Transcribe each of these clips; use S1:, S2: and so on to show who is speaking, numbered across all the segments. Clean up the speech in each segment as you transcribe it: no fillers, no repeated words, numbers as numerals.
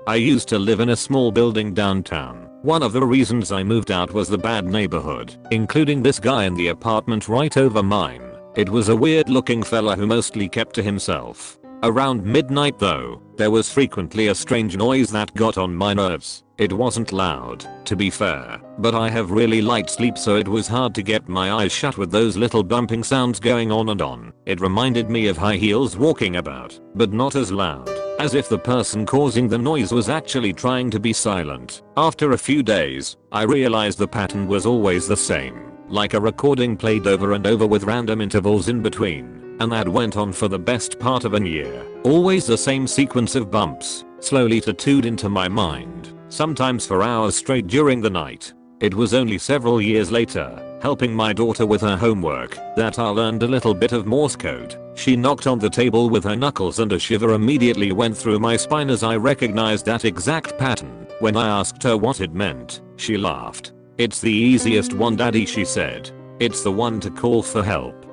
S1: I used to live in a small building downtown. One of the reasons I moved out was the bad neighborhood, including this guy in the apartment right over mine. It was a weird looking fella who mostly kept to himself. Around midnight though, there was frequently a strange noise that got on my nerves. It wasn't loud, to be fair, but I have really light sleep, so it was hard to get my eyes shut with those little bumping sounds going on and on. It reminded me of high heels walking about, but not as loud, as if the person causing the noise was actually trying to be silent. After a few days, I realized the pattern was always the same, like a recording played over and over with random intervals in between. And that went on for the best part of a year. Always the same sequence of bumps, slowly tattooed into my mind, sometimes for hours straight during the night. It was only several years later, helping my daughter with her homework, that I learned a little bit of Morse code. She knocked on the table with her knuckles and a shiver immediately went through my spine as I recognized that exact pattern. When I asked her what it meant, she laughed. "It's the easiest one, Daddy," she said. "It's the one to call for help."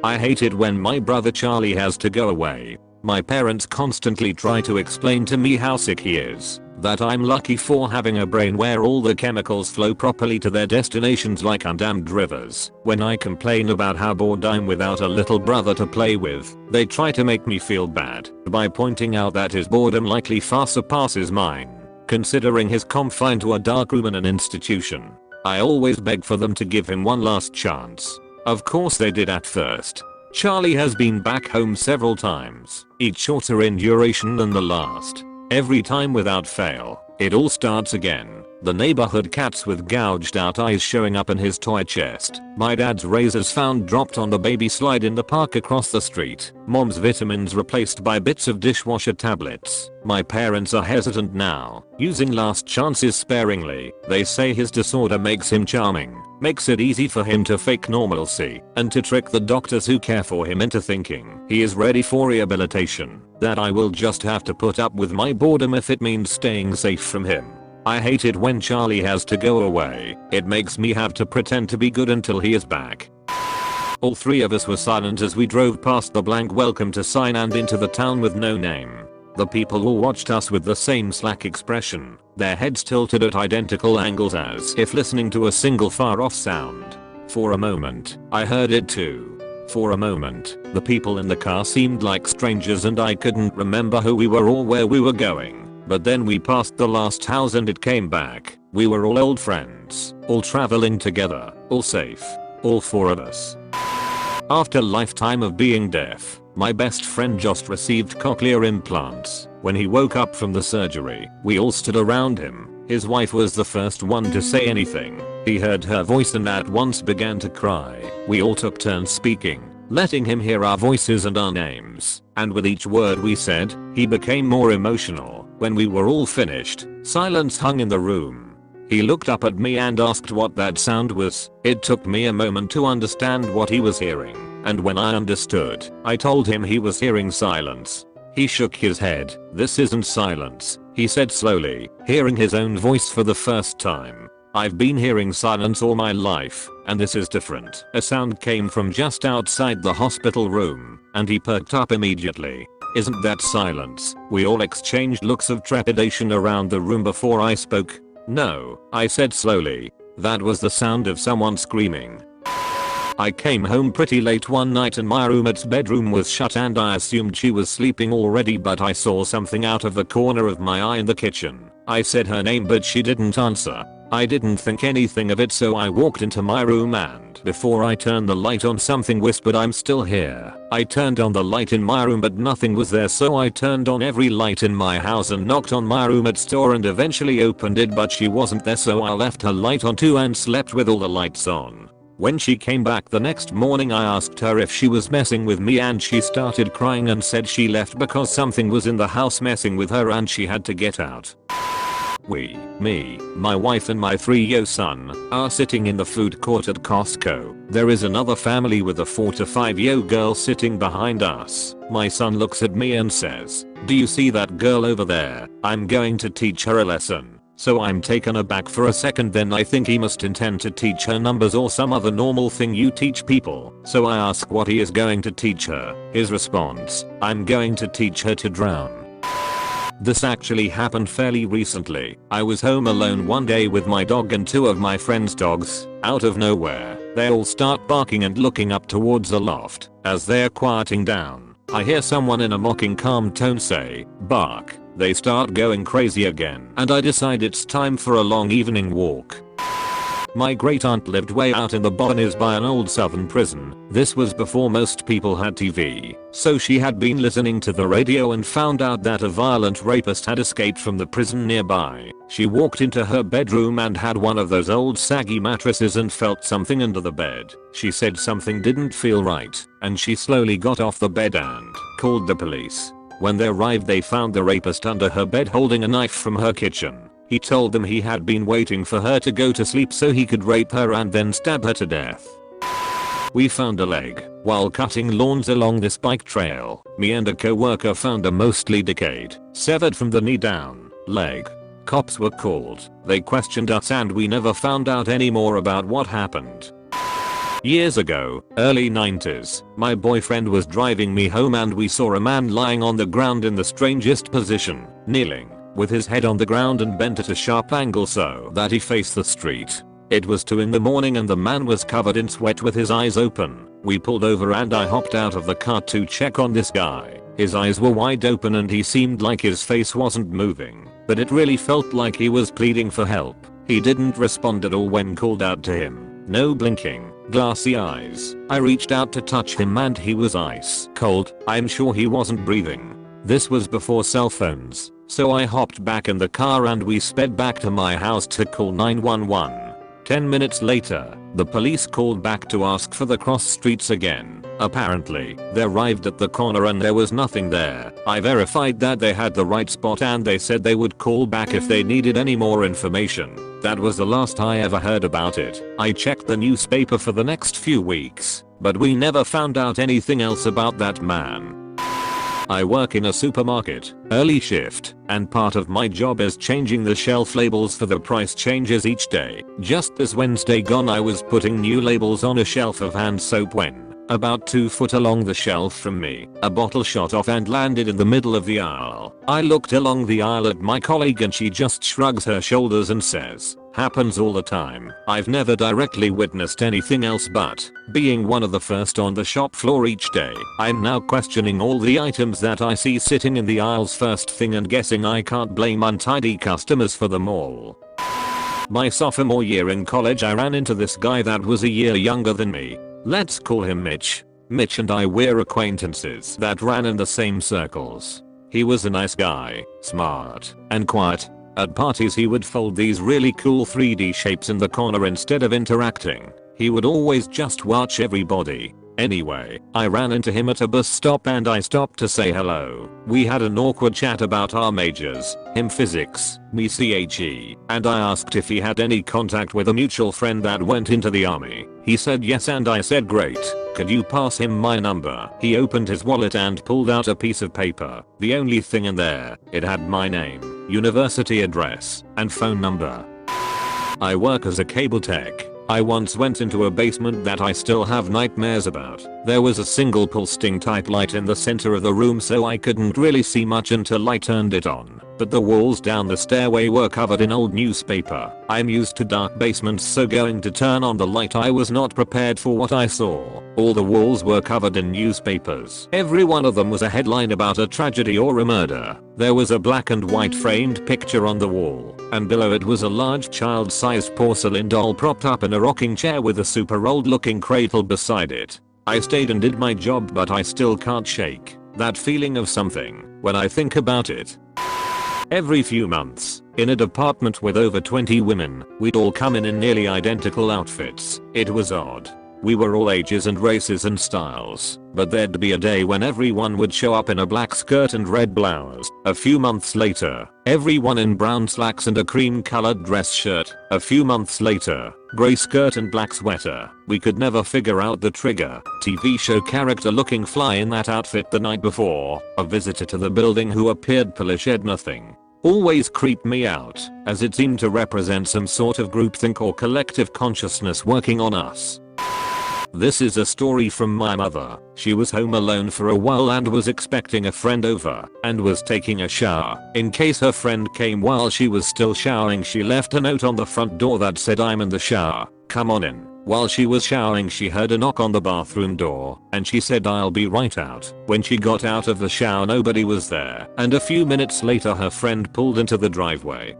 S1: I hate it when my brother Charlie has to go away. My parents constantly try to explain to me how sick he is, that I'm lucky for having a brain where all the chemicals flow properly to their destinations like undammed rivers. When I complain about how bored I'm without a little brother to play with, they try to make me feel bad by pointing out that his boredom likely far surpasses mine, considering he's confined to a dark room in an institution. I always beg for them to give him one last chance. Of course they did at first. Charlie has been back home several times, each shorter in duration than the last. Every time without fail, it all starts again. The neighborhood cats with gouged out eyes showing up in his toy chest. My dad's razors found dropped on the baby slide in the park across the street. Mom's vitamins replaced by bits of dishwasher tablets. My parents are hesitant now, using last chances sparingly. They say his disorder makes him charming, makes it easy for him to fake normalcy, and to trick the doctors who care for him into thinking he is ready for rehabilitation. That I will just have to put up with my boredom if it means staying safe from him. I hate it when Charlie has to go away. It makes me have to pretend to be good until he is back. All three of us were silent as we drove past the blank welcome to sign and into the town with no name. The people all watched us with the same slack expression, their heads tilted at identical angles as if listening to a single far-off sound. For a moment, I heard it too. For a moment, the people in the car seemed like strangers and I couldn't remember who we were or where we were going. But then we passed the last house and it came back. We were all old friends, all traveling together, all safe, all four of us. After a lifetime of being deaf, my best friend just received cochlear implants. When he woke up from the surgery, we all stood around him. His wife was the first one to say anything. He heard her voice and at once began to cry. We all took turns speaking, letting him hear our voices and our names. And with each word we said, he became more emotional. When we were all finished, silence hung in the room. He looked up at me and asked what that sound was. It took me a moment to understand what he was hearing, and when I understood, I told him he was hearing silence. He shook his head. "This isn't silence," he said slowly, hearing his own voice for the first time. "I've been hearing silence all my life, and this is different." A sound came from just outside the hospital room, and he perked up immediately. "Isn't that silence?" We all exchanged looks of trepidation around the room before I spoke. "No," I said slowly. "That was the sound of someone screaming." I came home pretty late one night and my roommate's bedroom was shut and I assumed she was sleeping already, but I saw something out of the corner of my eye in the kitchen. I said her name but she didn't answer. I didn't think anything of it, so I walked into my room and before I turned the light on something whispered, "I'm still here." I turned on the light in my room but nothing was there, so I turned on every light in my house and knocked on my roommate's door and eventually opened it, but she wasn't there, so I left her light on too and slept with all the lights on. When she came back the next morning I asked her if she was messing with me and she started crying and said she left because something was in the house messing with her and she had to get out. We, me, my wife and my 3-year-old son, are sitting in the food court at Costco. There is another family with a 4 to 5-year-old girl sitting behind us. My son looks at me and says, "Do you see that girl over there? I'm going to teach her a lesson." So I'm taken aback for a second, then I think he must intend to teach her numbers or some other normal thing you teach people. So I ask what he is going to teach her. His response, "I'm going to teach her to drown." This actually happened fairly recently. I was home alone one day with my dog and two of my friends' dogs. Out of nowhere, they all start barking and looking up towards the loft. As they're quieting down, I hear someone in a mocking calm tone say, "Bark." They start going crazy again and I decide it's time for a long evening walk. My great aunt lived way out in the boonies by an old southern prison. This was before most people had TV, so she had been listening to the radio and found out that a violent rapist had escaped from the prison nearby. She walked into her bedroom and had one of those old saggy mattresses and felt something under the bed. She said something didn't feel right, and she slowly got off the bed and called the police. When they arrived, they found the rapist under her bed holding a knife from her kitchen. He told them he had been waiting for her to go to sleep so he could rape her and then stab her to death. We found a leg while cutting lawns along this bike trail. Me and a co-worker found a mostly decayed, severed from the knee down, leg. Cops were called. They questioned us and we never found out any more about what happened. Years ago, early 90s, my boyfriend was driving me home and we saw a man lying on the ground in the strangest position, kneeling, with his head on the ground and bent at a sharp angle so that he faced the street. It was 2 in the morning and the man was covered in sweat with his eyes open. We pulled over and I hopped out of the car to check on this guy. His eyes were wide open and he seemed like his face wasn't moving, but it really felt like he was pleading for help. He didn't respond at all when called out to him. No blinking, glassy eyes. I reached out to touch him and he was ice cold. I'm sure he wasn't breathing. This was before cell phones. So I hopped back in the car and we sped back to my house to call 911. 10 minutes later, the police called back to ask for the cross streets again. Apparently, they arrived at the corner and there was nothing there. I verified that they had the right spot and they said they would call back if they needed any more information. That was the last I ever heard about it. I checked the newspaper for the next few weeks, but we never found out anything else about that man. I work in a supermarket, early shift, and part of my job is changing the shelf labels for the price changes each day. Just this Wednesday gone I was putting new labels on a shelf of hand soap when, about 2 foot along the shelf from me, a bottle shot off and landed in the middle of the aisle. I looked along the aisle at my colleague and she just shrugs her shoulders and says, "Happens all the time." I've never directly witnessed anything else but, being one of the first on the shop floor each day, I'm now questioning all the items that I see sitting in the aisles first thing and guessing I can't blame untidy customers for them all. My sophomore year in college I ran into this guy that was a year younger than me. Let's call him Mitch. Mitch and I were acquaintances that ran in the same circles. He was a nice guy, smart, and quiet. At parties he would fold these really cool 3D shapes in the corner instead of interacting. He would always just watch everybody. Anyway, I ran into him at a bus stop and I stopped to say hello. We had an awkward chat about our majors, him physics, me CHE, and I asked if he had any contact with a mutual friend that went into the army. He said yes and I said great. Could you pass him my number? He opened his wallet and pulled out a piece of paper. The only thing in there, it had my name, university address, and phone number. I work as a cable tech. I once went into a basement that I still have nightmares about. There was a single pulsing type light in the center of the room so I couldn't really see much until I turned it on. But the walls down the stairway were covered in old newspaper. I'm used to dark basements so going to turn on the light I was not prepared for what I saw. All the walls were covered in newspapers. Every one of them was a headline about a tragedy or a murder. There was a black and white framed picture on the wall, and below it was a large child-sized porcelain doll propped up in a rocking chair with a super old looking cradle beside it. I stayed and did my job but I still can't shake that feeling of something when I think about it. Every few months, in a department with over 20 women, we'd all come in nearly identical outfits. It was odd. We were all ages and races and styles, but there'd be a day when everyone would show up in a black skirt and red blouse. A few months later, everyone in brown slacks and a cream colored dress shirt. A few months later, gray skirt and black sweater. We could never figure out the trigger. TV show character looking fly in that outfit the night before. A visitor to the building who appeared Polish had nothing. Always creeped me out, as it seemed to represent some sort of groupthink or collective consciousness working on us. This is a story from my mother. She was home alone for a while and was expecting a friend over and was taking a shower. In case her friend came while she was still showering, she left a note on the front door that said, "I'm in the shower, come on in." While she was showering, she heard a knock on the bathroom door and she said, "I'll be right out." When she got out of the shower, nobody was there, and a few minutes later her friend pulled into the driveway.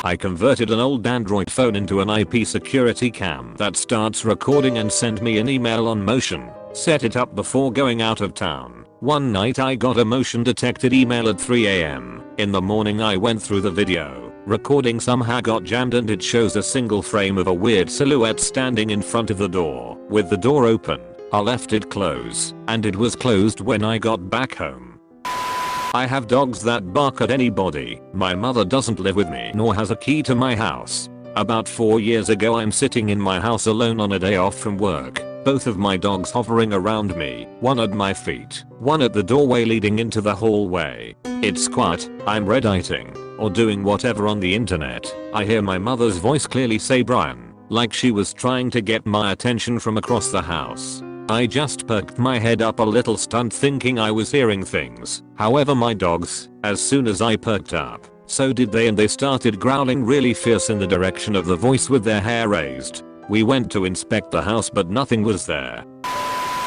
S1: I converted an old Android phone into an IP security cam that starts recording and send me an email on motion. Set it up before going out of town. One night I got a motion detected email at 3 AM. In the morning I went through the video. Recording somehow got jammed and it shows a single frame of a weird silhouette standing in front of the door. With the door open, I left it close, and it was closed when I got back home. I have dogs that bark at anybody. My mother doesn't live with me nor has a key to my house. About 4 years ago I'm sitting in my house alone on a day off from work. Both of my dogs hovering around me, one at my feet, one at the doorway leading into the hallway. It's quiet, I'm redditing or doing whatever on the internet. I hear my mother's voice clearly say "Brian," like she was trying to get my attention from across the house. I just perked my head up a little, stunned, thinking I was hearing things. However, my dogs, as soon as I perked up, so did they, and they started growling really fierce in the direction of the voice with their hair raised. We went to inspect the house but nothing was there.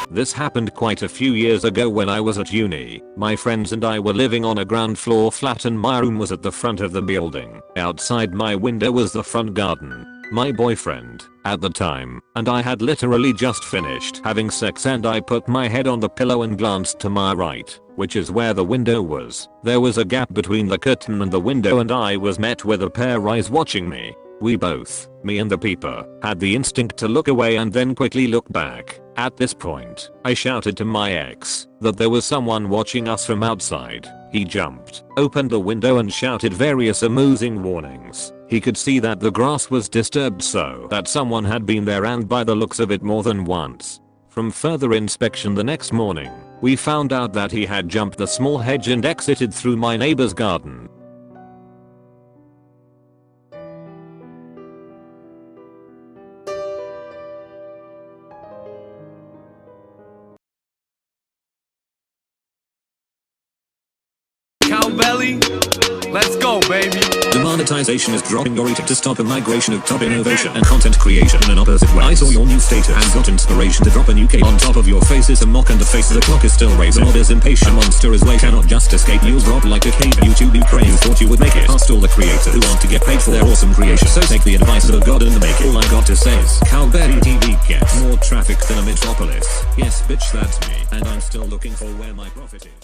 S1: This happened quite a few years ago when I was at uni. My friends and I were living on a ground floor flat and my room was at the front of the building. Outside my window was the front garden. My boyfriend, at the time, and I had literally just finished having sex, and I put my head on the pillow and glanced to my right, which is where the window was. There was a gap between the curtain and the window and I was met with a pair of eyes watching me. We both, me and the peeper, had the instinct to look away and then quickly look back. At this point, I shouted to my ex that there was someone watching us from outside. He jumped, opened the window and shouted various amusing warnings. He could see that the grass was disturbed, so that someone had been there, and by the looks of it more than once. From further inspection the next morning, we found out that he had jumped the small hedge and exited through my neighbor's garden.
S2: Cowbelly, let's go, baby.
S3: Demonetization is dropping your rating to stop a migration of top innovation and content creation in an opposite way. I saw your new status and got inspiration to drop a new cape. On top of your face is a mock and the face of the clock is still raised. The mob is impatient. A monster is late, cannot just escape. You'll drop like a cave. YouTube Ukraine, you thought you would make it. Asked all the creators who want to get paid for their awesome creation. So take the advice of God and make it. All I got to say is Cowbelly TV gets more traffic than a metropolis. Yes bitch, that's me. And I'm still looking for where my profit is.